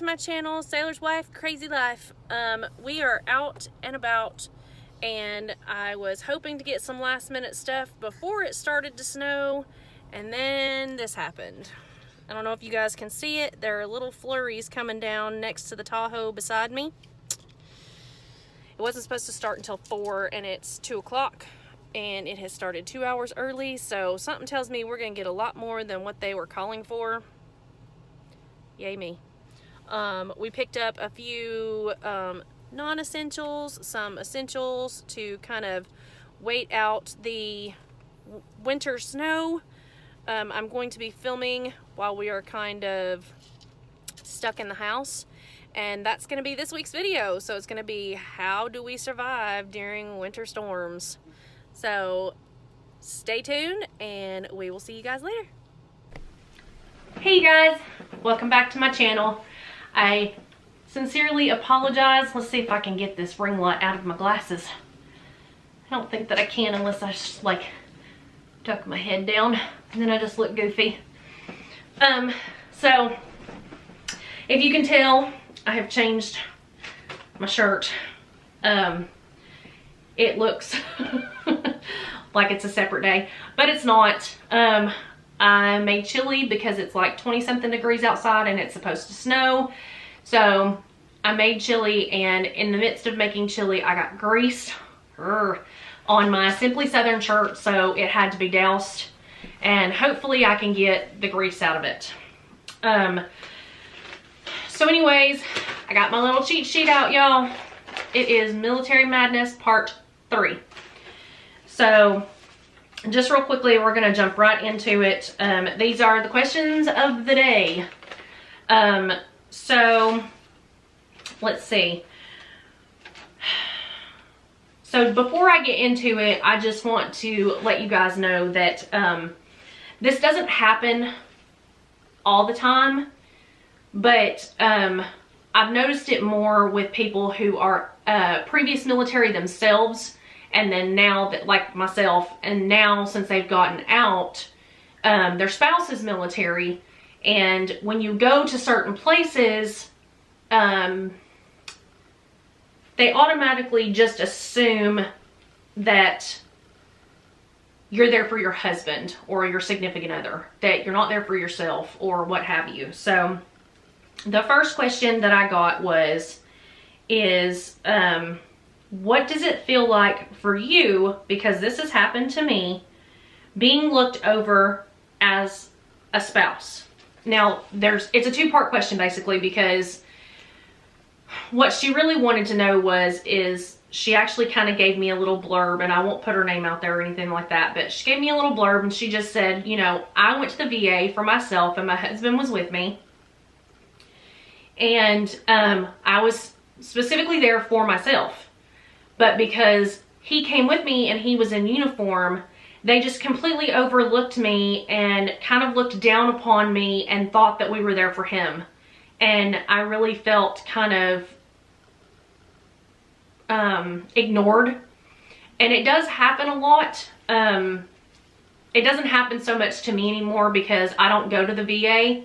to my channel, Sailor's Wife Crazy Life. We are out and about, and I was hoping to get some last minute stuff before it started to snow, and then this happened. I don't know if you guys can see it. There are little flurries coming down next to the Tahoe beside me. It wasn't supposed to start until 4, and it's 2 o'clock, and it has started 2 hours early, so something tells me we're gonna get a lot more than what they were calling for. Yay me. We picked up a few non-essentials, some essentials to kind of wait out the winter snow. I'm going to be filming while we are kind of stuck in the house, and that's going to be this week's video. So it's going to be how do we survive during winter storms. So stay tuned and we will see you guys later. Hey guys, welcome back to my channel. I sincerely apologize. Let's see if I can get this ring light out of my glasses. I don't think that I can unless I just like tuck my head down and then I just look goofy. So if you can tell, I have changed my shirt. It looks like it's a separate day, but it's not. I made chili because it's like 20-something degrees outside and it's supposed to snow. So I made chili, and in the midst of making chili, I got grease on my Simply Southern shirt, so it had to be doused. And hopefully I can get the grease out of it. So anyways, I got my little cheat sheet out, y'all. It is Military Madness Part 3. So just real quickly, we're going to jump right into it. These are the questions of the day. So let's see. So before I get into it, I just want to let you guys know that this doesn't happen all the time, but I've noticed it more with people who are previous military themselves, and then now that, like myself, and now since they've gotten out, their spouse is military, and when you go to certain places, they automatically just assume that you're there for your husband or your significant other, that you're not there for yourself or what have you. So the first question that I got is what does it feel like for you, because this has happened to me, being looked over as a spouse? Now, it's a two-part question basically, because what she really wanted to know is she actually kind of gave me a little blurb, and I won't put her name out there or anything like that, but she gave me a little blurb, and she just said, you know, I went to the VA for myself and my husband was with me, and I was specifically there for myself. But because he came with me and he was in uniform, they just completely overlooked me and kind of looked down upon me and thought that we were there for him. And I really felt kind of ignored. And it does happen a lot. It doesn't happen so much to me anymore because I don't go to the VA.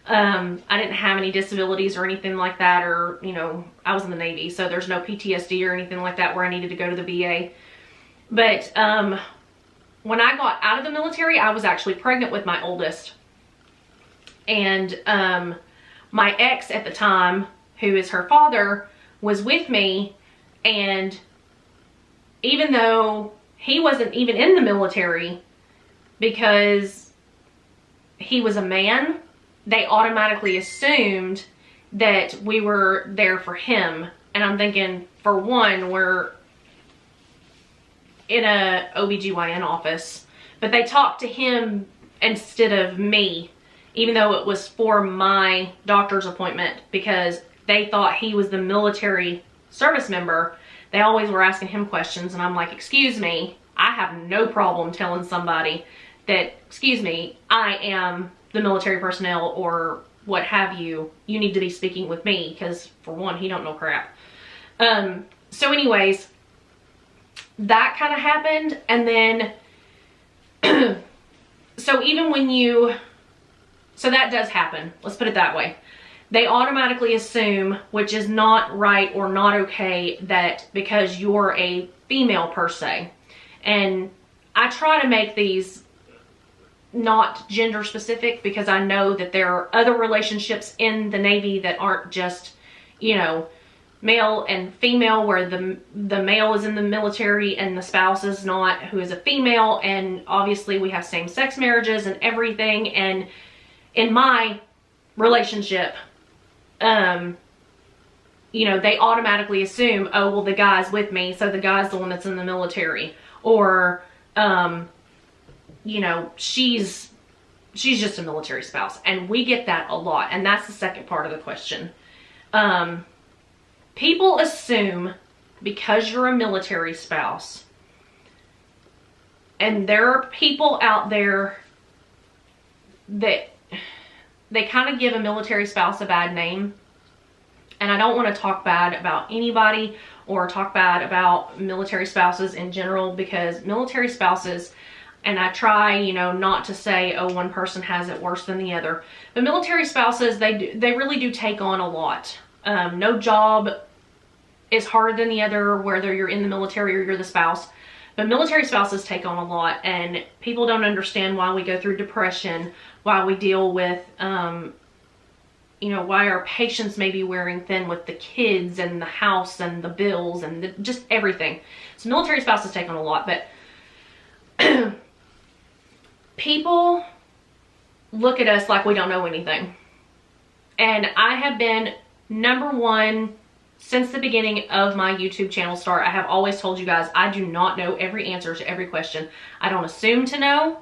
I didn't have any disabilities or anything like that, or, you know, I was in the Navy, so there's no PTSD or anything like that where I needed to go to the VA. But when I got out of the military, I was actually pregnant with my oldest. And my ex at the time, who is her father, was with me, and even though he wasn't even in the military, because he was a man, they automatically assumed that we were there for him. And I'm thinking, for one, we're in a OBGYN office, but they talked to him instead of me, even though it was for my doctor's appointment, because they thought he was the military service member. They always were asking him questions, and I'm like, excuse me, I have no problem telling somebody that, excuse me, I am the military personnel or what have you. You need to be speaking with me, because for one, he don't know crap. So anyways, that kind of happened. And then so even when you, so that does happen, let's put it that way. they automatically assume, which is not right or not okay, that because you're a female per se. And I try to make these not gender specific because I know that there are other relationships in the Navy that aren't just, you know, male and female, where the male is in the military and the spouse is not, who is a female. And obviously we have same-sex marriages and everything. And in my relationship, you know, they automatically assume, oh, well, the guy's with me, so the guy's the one that's in the military. Or, you know, she's just a military spouse. And we get that a lot. And that's the second part of the question. People assume because you're a military spouse, and there are people out there that they kind of give a military spouse a bad name. And I don't want to talk bad about anybody or talk bad about military spouses in general, because military spouses, and I try, you know, not to say, oh, one person has it worse than the other, but military spouses, they really do take on a lot. No job is harder than the other, whether you're in the military or you're the spouse. But military spouses take on a lot, and people don't understand why we go through depression, why we deal with, you know, why our patience may be wearing thin with the kids and the house and the bills and just everything. So military spouses take on a lot, but people look at us like we don't know anything. And I have been number one since the beginning of my YouTube channel start. I have always told you guys, I do not know every answer to every question. I don't assume to know.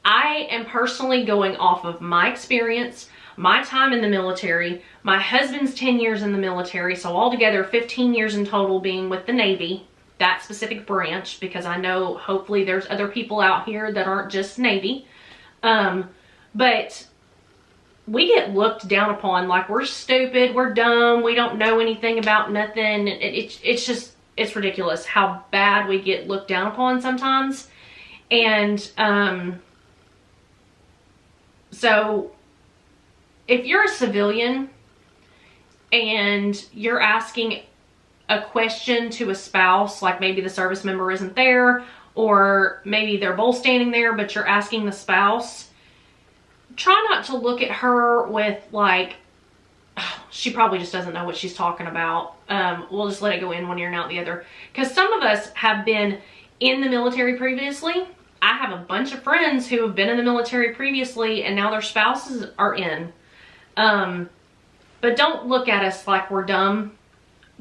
I am personally going off of my experience, my time in the military, my husband's 10 years in the military, so altogether 15 years in total being with the Navy, that specific branch, because I know hopefully there's other people out here that aren't just Navy. But we get looked down upon like we're stupid, we're dumb, we don't know anything about nothing. It's just, it's ridiculous how bad we get looked down upon sometimes. And so if you're a civilian and you're asking a question to a spouse, like maybe the service member isn't there, or maybe they're both standing there, but you're asking the spouse, try not to look at her with like, oh, she probably just doesn't know what she's talking about. We'll just let it go in one ear and out the other. Because some of us have been in the military previously. I have a bunch of friends who have been in the military previously and now their spouses are in. But don't look at us like we're dumb.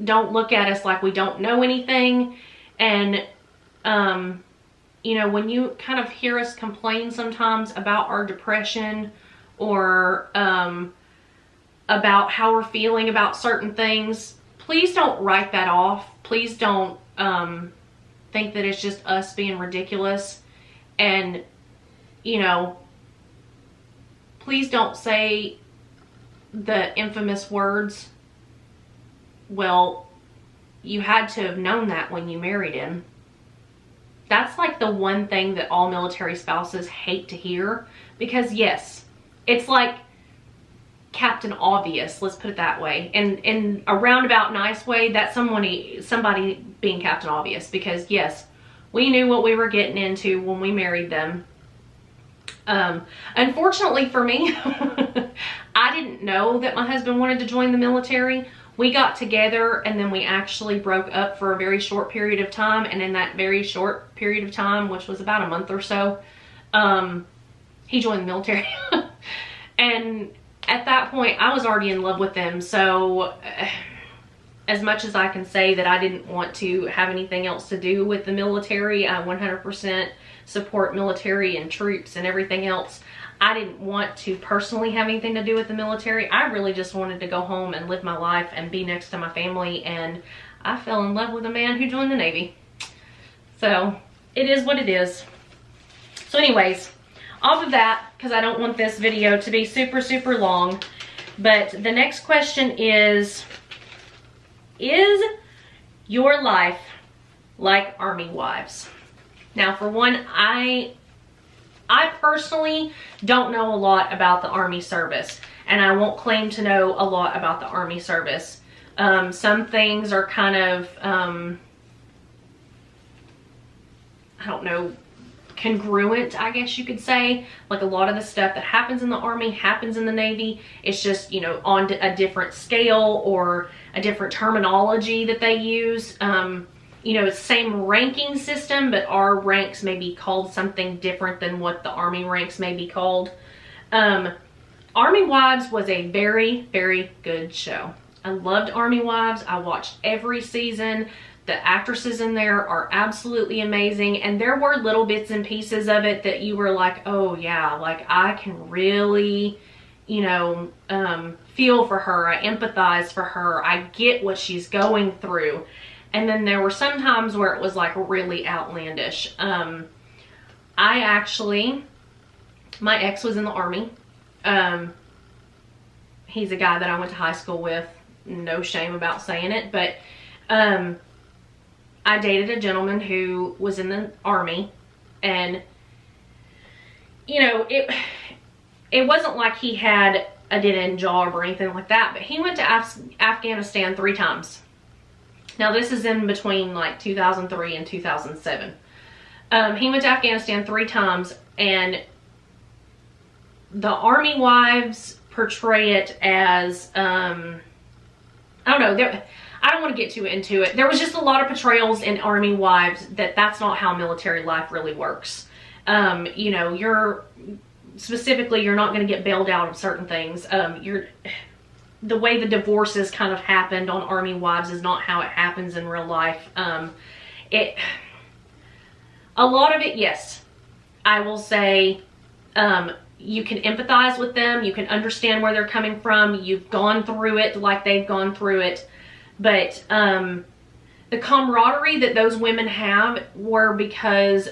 Don't look at us like we don't know anything. And, you know, when you kind of hear us complain sometimes about our depression or about how we're feeling about certain things, please don't write that off. Please don't think that it's just us being ridiculous. And, you know, please don't say the infamous words, well, you had to have known that when you married him. That's like the one thing that all military spouses hate to hear, because yes, it's like Captain Obvious, let's put it that way. And in a roundabout nice way, that's somebody being Captain Obvious, because yes, we knew what we were getting into when we married them. Unfortunately for me, I didn't know that my husband wanted to join the military. We got together and then we actually broke up for a very short period of time. And in that very short period of time, which was about a month or so, he joined the military. And at that point, I was already in love with him. So as much as I can say that I didn't want to have anything else to do with the military, I 100% support military and troops and everything else. I didn't want to personally have anything to do with the military. I really just wanted to go home and live my life and be next to my family. And I fell in love with a man who joined the Navy. So it is what it is. So anyways, off of that, because I don't want this video to be super, super long. But the next question is your life like Army wives? Now, for one, I personally don't know a lot about the Army service. and I won't claim to know a lot about the Army service. Some things are kind of, I don't know, congruent, I guess you could say. Like a lot of the stuff that happens in the Army happens in the Navy. It's just, you know, on a different scale or a different terminology that they use. You know, same ranking system, but our ranks may be called something different than what the Army ranks may be called. Army Wives was a very, very good show. I loved Army Wives. I watched every season. The actresses in there are absolutely amazing, and there were little bits and pieces of it that you were like, oh yeah, like I can really, you know, feel for her. I empathize for her. I get what she's going through. And then there were some times where it was like really outlandish. I actually, my ex was in the Army. He's a guy that I went to high school with. No shame about saying it, but I dated a gentleman who was in the Army, and you know, it wasn't like he had a dead-end job or anything like that, but he went to Afghanistan 3 times. Now this is in between like 2003 and 2007. He went to Afghanistan 3 times, and the Army Wives portray it as, I don't know, I don't want to get too into it. There was just a lot of portrayals in Army Wives that's not how military life really works. You know, you're not going to get bailed out of certain things. The way the divorces kind of happened on Army Wives is not how it happens in real life. A lot of it, yes, I will say, you can empathize with them. You can understand where they're coming from. You've gone through it like they've gone through it. But the camaraderie that those women have were because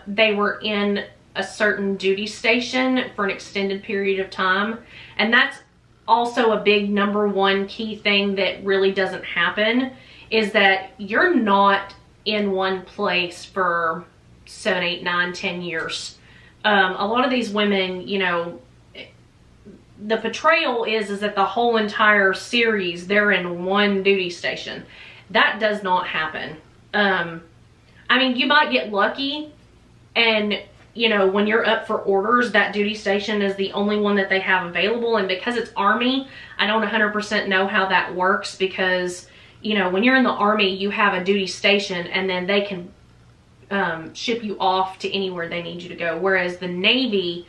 they were in a certain duty station for an extended period of time. And that's also a big #1 key thing that really doesn't happen, is that you're not in one place for 7, 8, 9, 10 years. A lot of these women, you know, the portrayal is that the whole entire series they're in one duty station. That does not happen. I mean, you might get lucky, and you know, when you're up for orders, that duty station is the only one that they have available. And because it's Army, I don't 100% know how that works, because you know, when you're in the Army, you have a duty station, and then they can ship you off to anywhere they need you to go. Whereas the Navy,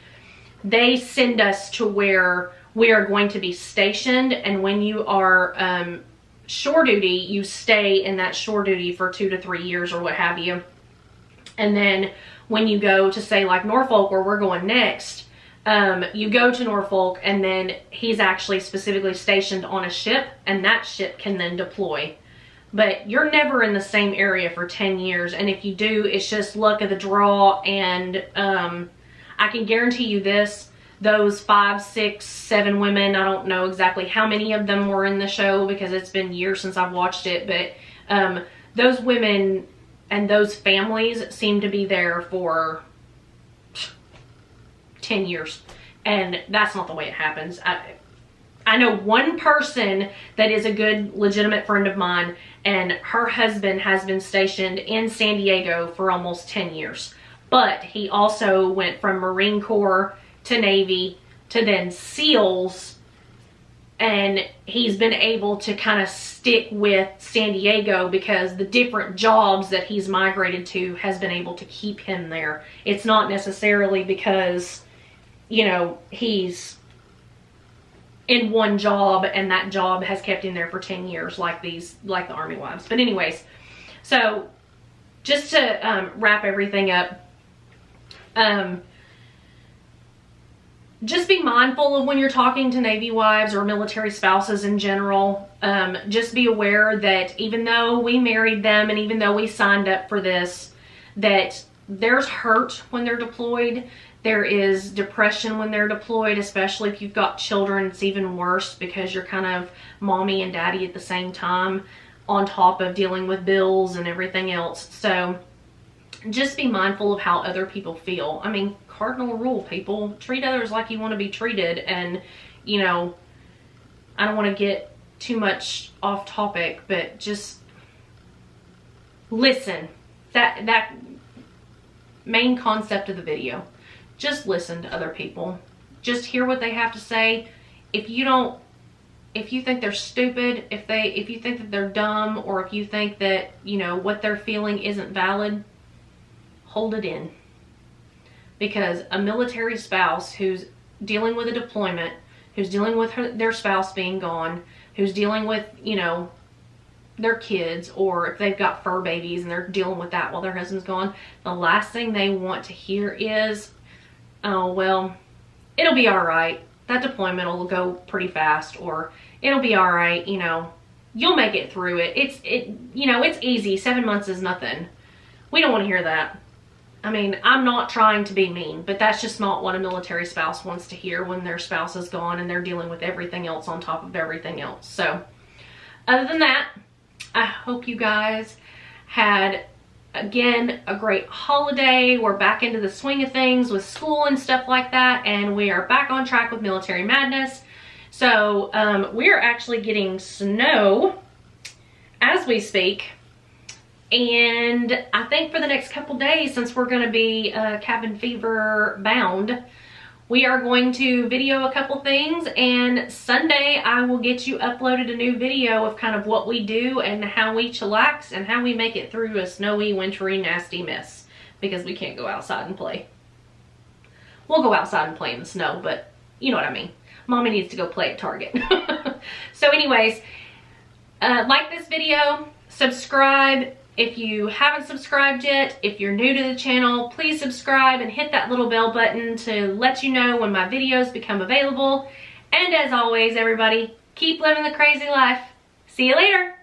they send us to where we are going to be stationed, and when you are shore duty, you stay in that shore duty for 2 to 3 years or what have you. And then when you go to, say, like Norfolk, where we're going next, you go to Norfolk, and then he's actually specifically stationed on a ship, and that ship can then deploy. But you're never in the same area for 10 years, and if you do, it's just luck of the draw. And I can guarantee you this, those 5, 6, 7 women, I don't know exactly how many of them were in the show because it's been years since I've watched it, but those women and those families seem to be there for 10 years, and that's not the way it happens. I know one person that is a good, legitimate friend of mine, and her husband has been stationed in San Diego for almost 10 years. But he also went from Marine Corps to Navy to then SEALs, and he's been able to kind of stick with San Diego because the different jobs that he's migrated to has been able to keep him there. It's not necessarily because, you know, he's in one job and that job has kept him there for 10 years like the Army Wives. But anyways, so just to wrap everything up, just be mindful of when you're talking to Navy wives or military spouses in general. Just be aware that even though we married them and even though we signed up for this, that there's hurt when they're deployed. There is depression when they're deployed, especially if you've got children. It's even worse because you're kind of mommy and daddy at the same time, on top of dealing with bills and everything else. So just be mindful of how other people feel. I mean, cardinal rule, people, treat others like you want to be treated. And you know, I don't want to get too much off topic, but just listen. That main concept of the video. Just listen to other people. Just hear what they have to say. If you think they're stupid, if you think that they're dumb, or if you think that, you know, what they're feeling isn't valid, hold it in. Because a military spouse who's dealing with a deployment, who's dealing with their spouse being gone, who's dealing with, you know, their kids, or if they've got fur babies and they're dealing with that while their husband's gone, the last thing they want to hear is, oh, well, it'll be all right. That deployment will go pretty fast, or it'll be all right, you know, you'll make it through it. You know, it's easy. 7 months is nothing. We don't want to hear that. I mean, I'm not trying to be mean, but that's just not what a military spouse wants to hear when their spouse is gone and they're dealing with everything else on top of everything else. So, other than that, I hope you guys had, again, a great holiday. We're back into the swing of things with school and stuff like that, and we are back on track with Military Madness. So, we are actually getting snow as we speak. And I think for the next couple days, since we're going to be cabin fever bound, we are going to video a couple things, and Sunday I will get you uploaded a new video of kind of what we do and how we chillax and how we make it through a snowy, wintry, nasty mess, because we can't go outside and play. We'll go outside and play in the snow, but you know what I mean. Mommy needs to go play at Target. So anyways, like this video, subscribe. If you haven't subscribed yet, if you're new to the channel, please subscribe and hit that little bell button to let you know when my videos become available. And as always, everybody, keep living the crazy life. See you later.